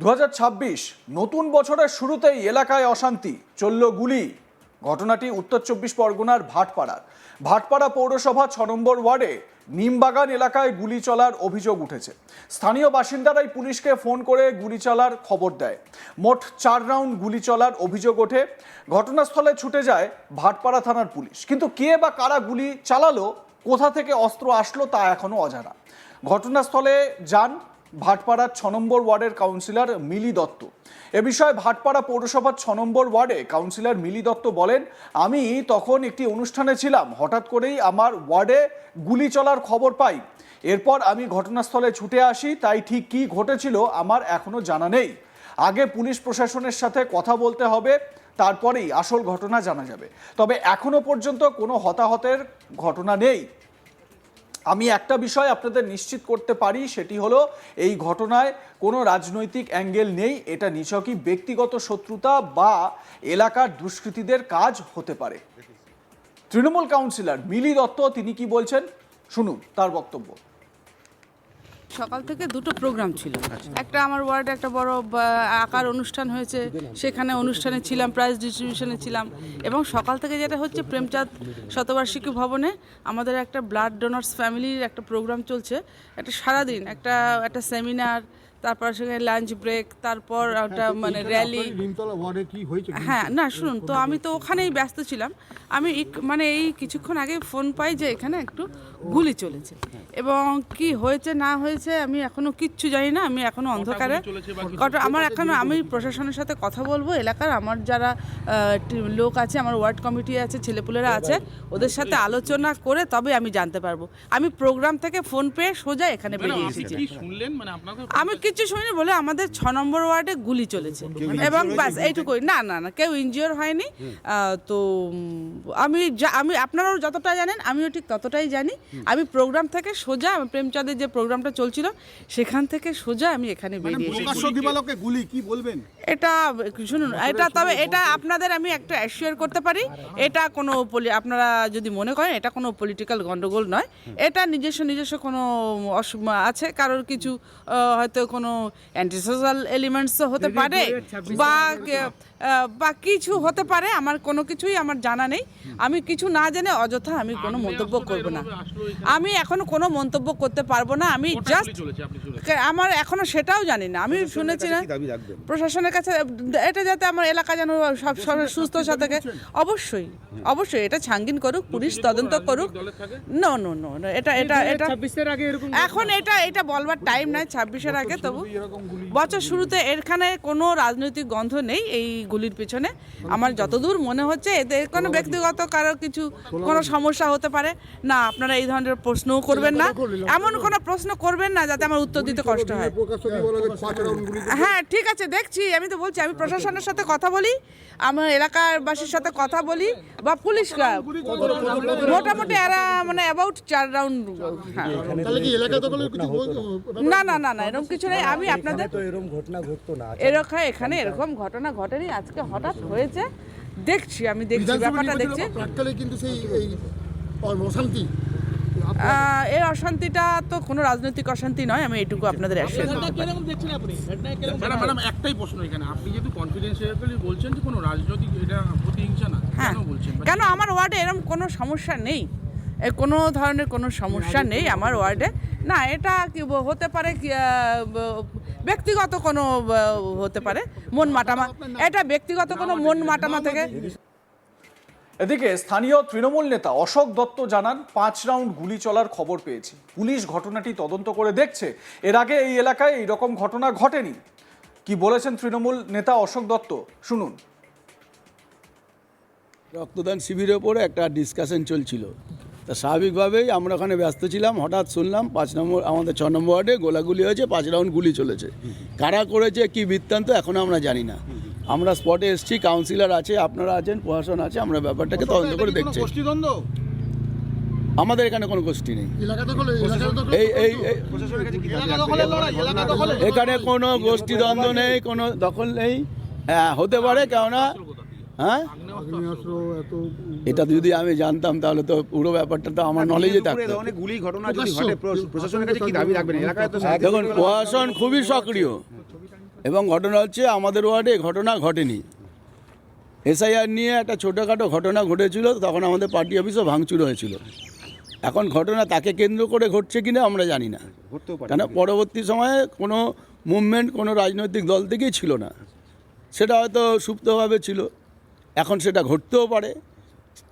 2026 নতুন বছরের শুরুতেই এলাকায় অশান্তি, চলল গুলি। ঘটনাটি উত্তর 24 পরগনার ভাটপাড়া পৌরসভা 6 নম্বর ওয়ার্ডে নিমবাগান এলাকায় গুলি চলার অভিযোগ উঠেছে। স্থানীয় বাসিন্দারাই পুলিশকে ফোন করে গুলি চলার খবর দেয়। মোট 4 রাউন্ড গুলি চলার অভিযোগ ওঠে। ঘটনাস্থলে ছুটে যায় ভাটপাড়া থানার পুলিশ, কিন্তু কে বা কারা গুলি চালালো, কোথা থেকে অস্ত্র আসলো তা এখনো অজানা। ঘটনাস্থলে যান ভাটপাড়ার 6 নম্বর ওয়ার্ডের কাউন্সিলর মিলি দত্ত। এ বিষয়ে ভাটপাড়া পৌরসভার 6 নম্বর ওয়ার্ডে কাউন্সিলর মিলি দত্ত বলেন, আমি তখন একটি অনুষ্ঠানে ছিলাম, হঠাৎ করেই আমার ওয়ার্ডে গুলি চলার খবর পাই। এরপর আমি ঘটনাস্থলে ছুটে আসি, তাই ঠিক কী ঘটেছিল আমার এখনো জানা নেই। আগে পুলিশ প্রশাসনের সাথে কথা বলতে হবে, তারপরেই আসল ঘটনা জানা যাবে। তবে এখনো পর্যন্ত কোনো হতাহতের ঘটনা নেই। আমি একটা বিষয় আপনাদের নিশ্চিত করতে পারি, সেটি হলো এই ঘটনায় কোনো রাজনৈতিক অ্যাঙ্গেল নেই। এটা নিছকই ব্যক্তিগত শত্রুতা বা এলাকার দুষ্কৃতীদের কাজ হতে পারে। তৃণমূল কাউন্সিলর মিলি দত্ত তিনি কি বলছেন শুনুন তার বক্তব্য। সকাল থেকে দুটো প্রোগ্রাম ছিল। একটা আমার ওয়ার্ডে একটা বড় আকার অনুষ্ঠান হয়েছে, সেখানে অনুষ্ঠানে ছিলাম, প্রাইজ ডিস্ট্রিবিউশনে ছিলাম। এবং সকাল থেকে যেটা হচ্ছে প্রেমচাঁদ শতবার্ষিকী ভবনে আমাদের একটা ব্লাড ডোনার্স ফ্যামিলির একটা প্রোগ্রাম চলছে। একটা সারাদিন একটা সেমিনার, তারপর সেখানে লাঞ্চ ব্রেক, তারপর একটা মানে র্যালি। হ্যাঁ না শুনুন তো, আমি তো ওখানেই ব্যস্ত ছিলাম। আমি এই কিছুক্ষণ আগে ফোন পাই যে এখানে একটু গুলি চলেছে, এবং কি হয়েছে না হয়েছে আমি এখনো কিচ্ছু জানি না। আমি এখনো অন্ধকারে। আমি প্রশাসনের সাথে কথা বলবো। এলাকার আমার যারা লোক আছে, আমার ওয়ার্ড কমিটি আছে, ছেলেপুলেরা আছে, ওদের সাথে আলোচনা করে তবে আমি জানতে পারবো। আমি প্রোগ্রাম থেকে ফোন পেয়ে সোজা এখানে বেরিয়ে এসেছি। আমি কিছু শুনিনি বলে আমাদের 6 নম্বর ওয়ার্ডে গুলি চলেছে, এবং ব্যাস এইটুকুই। না না না, কেউ ইনজিওর হয়নি। তো আমি আপনারাও যতটা জানেন আমিও ঠিক ততটাই জানি। আমি প্রোগ্রাম থেকে সোজা প্রেমচাঁদের যে প্রোগ্রামটা চলছিল সেখান থেকে সোজা আমি এখানে বেরিয়ে এসেছি। গুলি কি বলবেন? এটা শুনুন, তবে এটা আপনাদের আমি একটা অ্যাসিওর করতে পারি, এটা কোনো আপনারা যদি মনে করেন এটা কোনো পলিটিক্যাল গন্ডগোল নয়। এটা নিজস্ব কোনো আছে, কারোর কিছু হয়তো কোনো অ্যান্টিসোশ্যাল এলিমেন্টসও হতে পারে বা কিছু হতে পারে। আমার কোনো কিছুই আমার জানা নেই। আমি কিছু না জেনে অযথা আমি কোনো মন্তব্য করব না। আমি এখনো কোনো মন্তব্য করতে পারবো না। আমি জাস্ট আমার এখনো সেটাও জানি না। আমি শুনেছি না প্রশাসনের কাছে এটা যাতে আমার এলাকা যেন সব সুস্থ থাকে। অবশ্যই এটা ছাঙ্গিন করুক, পুলিশ তদন্ত করুক। নো এটা এখন এটা বলবার টাইম নাই 26-এর আগে। তবু বছর শুরুতে এখানে কোনো রাজনৈতিক গন্ধ নেই এই গুলির পিছনে। আমার যতদূর মনে হচ্ছে এদের কোনো ব্যক্তিগত কারো কোনো সমস্যা হতে পারে না। আপনারা এই ধরনের প্রশ্নও করবেন না, এমন কোনো প্রশ্ন করবেন না যাতে আমার উত্তর দিতে কষ্ট হয়। হ্যাঁ ঠিক আছে, দেখছি। আমি তো বলছি আমি প্রশাসনের সাথে কথা বলি, আমার এলাকারবাসীর সাথে কথা বলি, বা পুলিশ মোটামুটি এরা মানে অ্যাবাউট 4 রাউন্ড। না এরকম কিছু নেই। আমি আপনাদের এখানে এরকম ঘটনা ঘটেনি, আজকে হঠাৎ হয়েছে। আমি দেখছি ব্যাপারটা দেখছি। এই অশান্তিটা তো কোনো রাজনৈতিক অশান্তি নয়, আমি এইটুকু আপনাদের একটাই প্রশ্ন এখানে, আপনি যেহেতু কনফিডেন্সিয়ালি বলছেন যে কোনো রাজনৈতিক এটা প্রতিহিংসা না, কেন বলছেন? কেন আমার ওয়ার্ডে এরকম কোনো সমস্যা নেই, কোনো ধরনের কোনো সমস্যা নেই আমার ওয়ার্ডে। না এটা কি হতে পারে, ব্যক্তিগত কোনো হতে পারে মন মাটামা, এটা ব্যক্তিগত কোনো মন মাটামা থেকে। এদিকে স্থানীয় তৃণমূল নেতা অশোক দত্ত জানান, 5 রাউন্ড গুলি চলার খবর পেয়েছি। পুলিশ ঘটনাটি তদন্ত করে দেখছে। এর আগে এই এলাকায় এইরকম ঘটনা ঘটেনি। কি বলেছেন তৃণমূল নেতা অশোক দত্ত শুনুন। রক্তদান শিবিরের ওপরে একটা ডিসকাশন চলছিল, তা স্বাভাবিকভাবেই আমরা ওখানে ব্যস্ত ছিলাম। হঠাৎ শুনলাম আমাদের 6 নম্বর ওয়ার্ডে গোলাগুলি হয়েছে, 5 রাউন্ড গুলি চলেছে। কারা করেছে, কি বৃত্তান্ত এখনও আমরা জানি না। আমরা স্পটে এসেছি, কাউন্সিলর আছে, আপনারা আছেন, প্রশাসন আছে, আমরা ব্যাপারটাকে তদন্ত করে দেখছি। আমাদের এখানে কোনো গোষ্ঠী নেই, এখানে কোনো গোষ্ঠী দ্বন্দ্ব নেই, কোনো দখল নেই। হ্যাঁ হতে পারে, কেননা হ্যাঁ এটা যদি আমি জানতাম তাহলে তো পুরো ব্যাপারটা তো আমার নলেজে থাকতো। দেখুন প্রশাসন খুবই সক্রিয়। এবং ঘটনা হচ্ছে আমাদের ওয়ার্ডে ঘটনা ঘটেনি। এসআইআর নিয়ে একটা ছোটোখাটো ঘটনা ঘটেছিল, তখন আমাদের পার্টি অফিসও ভাঙচুর হয়েছিল। এখন ঘটনা তাকে কেন্দ্র করে ঘটছে কিনা আমরা জানি না, কেন পরবর্তী সময়ে কোনো মুভমেন্ট কোনো রাজনৈতিক দল থেকেই ছিল না, সেটা হয়তো সুপ্তভাবে ছিল, এখন সেটা ঘটতেও পারে।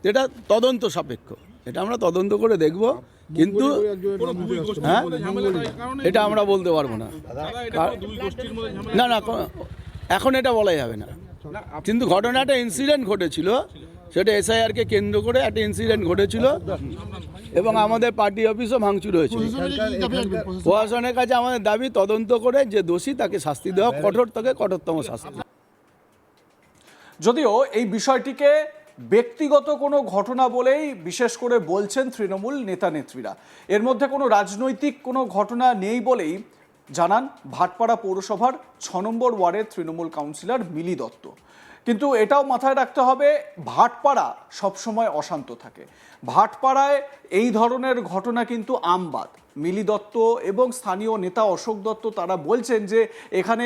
এটা তদন্ত সাপেক্ষ, এটা আমরা তদন্ত করে দেখব, কিন্তু হ্যাঁ এটা আমরা বলতে পারবো না। না না এখন এটা বলা যাবে না, কিন্তু ঘটনাটা ইনসিডেন্ট ঘটেছিল, সেটা এসআইআরকে কেন্দ্র করে একটা ইনসিডেন্ট ঘটেছিল এবং আমাদের পার্টি অফিসও ভাঙচুর হয়েছিল। প্রশাসনের কাছে আমাদের দাবি তদন্ত করে যে দোষী তাকে শাস্তি দেওয়া, কঠোর থেকে কঠোরতম শাস্তি। যদিও এই বিষয়টিকে ব্যক্তিগত কোনো ঘটনা বলেই বিশেষ করে বলছেন তৃণমূল নেতা নেত্রীরা, এর মধ্যে কোনো রাজনৈতিক কোনো ঘটনা নেই বলেই জানান ভাটপাড়া পৌরসভার 6 নম্বর ওয়ার্ডের তৃণমূল কাউন্সিলর মিলি দত্ত। কিন্তু এটাও মাথায় রাখতে হবে, ভাটপাড়া সবসময় অশান্ত থাকে। ভাটপাড়ায় এই ধরনের ঘটনা কিন্তু আমবাদ। মিলি দত্ত এবং স্থানীয় নেতা অশোক দত্ত তারা বলছেন যে এখানে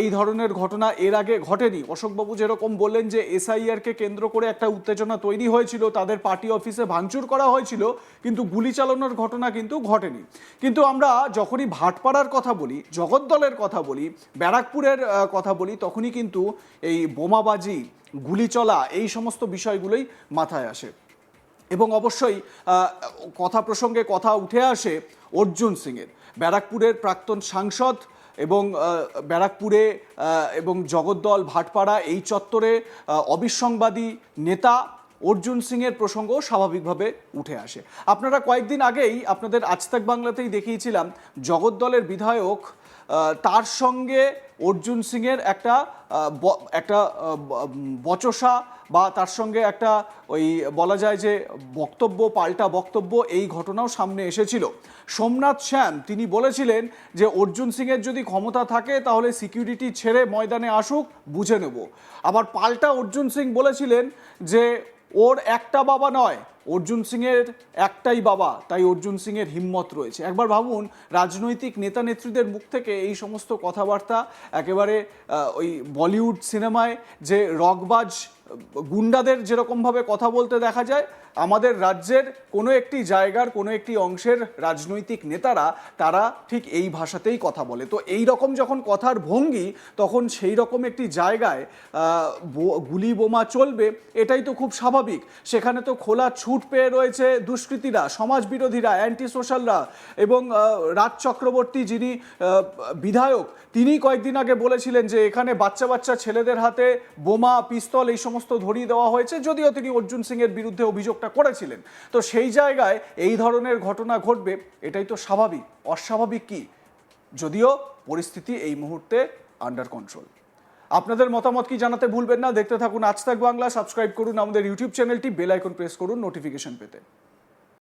এই ধরনের ঘটনা এর আগে ঘটেনি। অশোকবাবু যেরকম বললেন যে এসআইআরকে কেন্দ্র করে একটা উত্তেজনা তৈরি হয়েছিল, তাদের পার্টি অফিসে ভাঙচুর করা হয়েছিল, কিন্তু গুলি চালানোর ঘটনা কিন্তু ঘটেনি। কিন্তু আমরা যখনই ভাটপাড়ার কথা বলি, জগদ্দলের কথা বলি, ব্যারাকপুরের কথা বলি, তখনই কিন্তু এই বোমাবাজি, গুলি চলা, এই সমস্ত বিষয়গুলোই মাথায় আসে। এবং অবশ্যই কথা প্রসঙ্গে কথা উঠে আসে অর্জুন সিংয়ের, ব্যারাকপুরের প্রাক্তন সাংসদ এবং ব্যারাকপুরে এবং জগদ্দল ভাটপাড়া এই চত্বরে অবিসংবাদী নেতা অর্জুন সিংয়ের প্রসঙ্গও স্বাভাবিকভাবে উঠে আসে। আপনারা কয়েকদিন আগেই আপনাদের আজ তাক বাংলাতেই দেখিয়েছিলাম জগদ্দলের বিধায়ক, তার সঙ্গে অর্জুন সিংয়ের একটা বচসা বা তার সঙ্গে একটা ওই বলা যায় যে বক্তব্য, পাল্টা বক্তব্য, এই ঘটনাও সামনে এসেছিল। সোমনাথ শ্যাম তিনি বলেছিলেন যে অর্জুন সিংয়ের যদি ক্ষমতা থাকে তাহলে সিকিউরিটি ছেড়ে ময়দানে আসুক, বুঝে নেব। আবার পাল্টা অর্জুন সিং বলেছিলেন যে ওর একটা বাবা নয়, অর্জুন সিংয়ের একটাই বাবা, তাই অর্জুন সিংয়ের হিম্মত রয়েছে। একবার ভাবুন, রাজনৈতিক নেতা নেত্রীদের মুখ থেকে এই সমস্ত কথাবার্তা, একেবারে ওই বলিউড সিনেমায় যে রকবাজ গুন্ডাদের যেরকমভাবে কথা বলতে দেখা যায়, আমাদের রাজ্যের কোনো একটি জায়গার কোনো একটি অংশের রাজনৈতিক নেতারা তারা ঠিক এই ভাষাতেই কথা বলে। তো এই রকম যখন কথার ভঙ্গি, তখন সেই রকম একটি জায়গায় গুলি বোমা চলবে, এটাই তো খুব স্বাভাবিক। সেখানে তো খোলা ছুট পেয়ে রয়েছে দুষ্কৃতীরা, সমাজ বিরোধীরা, অ্যান্টি সোশ্যালরা। এবং রাজ চক্রবর্তী যিনি বিধায়ক, তিনি কয়েকদিন আগে বলেছিলেন যে এখানে বাচ্চা বাচ্চা ছেলেদের হাতে বোমা, পিস্তল এই সমস্ত ধরিয়ে দেওয়া হয়েছে, যদিও তিনি অর্জুন সিংয়ের বিরুদ্ধে অভিযোগটা করেছিলেন। তো সেই জায়গায় এই ধরনের ঘটনা ঘটবে, এটাই তো স্বাভাবিক। অস্বাভাবিক কি? যদিও পরিস্থিতি এই মুহূর্তে আন্ডার কন্ট্রোল। আপনাদের মতামত কি জানাতে ভুলবেন না। দেখতে থাকুন আজ তাক বাংলা, সাবস্ক্রাইব করুন আমাদের ইউটিউব চ্যানেলটি, বেল আইকন প্রেস করুন নোটিফিকেশন পেতে।